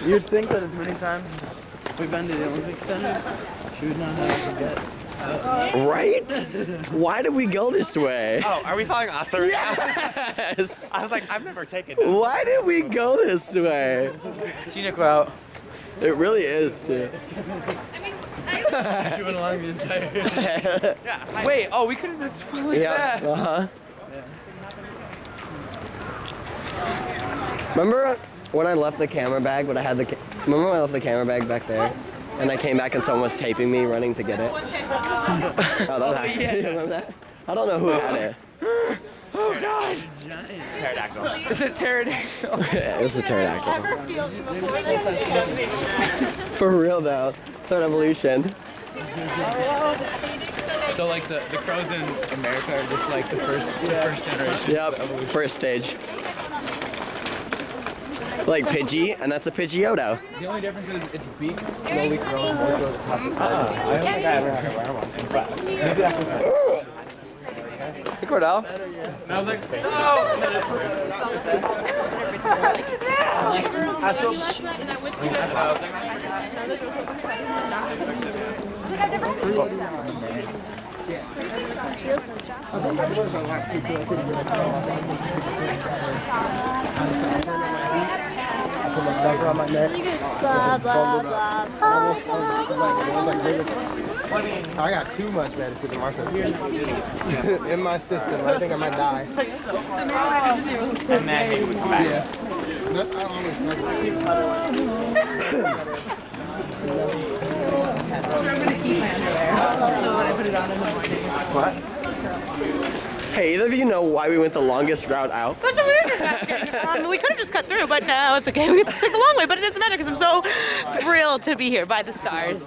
You'd think that as many times we've been to the Olympic Center, she would not have to forget. Right? Why did we go this way? Oh, are we following us right now? Yes. I was like, I've never taken this. Why did we go this way? Scenic route. It really is, too. She went along the entire. Yeah. Wait, oh, we could have just went like Yeah. that. Uh-huh. Remember when I left the camera bag, but I had the remember when I left the camera bag back there? And I came back and someone was taping me running to get it. Oh, yeah. You remember that? I don't know who had it. Oh God! Pterodactyl. It's a pterodactyl. Yeah, it was the pterodactyl. For real though. Third evolution. So like the crows in America are just like the first generation. Yep, first stage. Like Pidgey, and that's a Pidgeotto. The only difference is its beak slowly grows more towards the top of its head. I don't think I ever had to wear one. Maybe that's just Hey Cordell. And I was like, no! Blah, blah, blah, blah, I got too much medicine in my system. In my system, I think I might die. and then he would come back. Yeah. That's I always I'm gonna keep my underwear. So when I put it on in the morning. What? Hey, either of you know why we went the longest route out? That's what we were just asking. We could have just cut through, but no, it's okay. We have to take the long way, but it doesn't matter because I'm so thrilled to be here by the stars.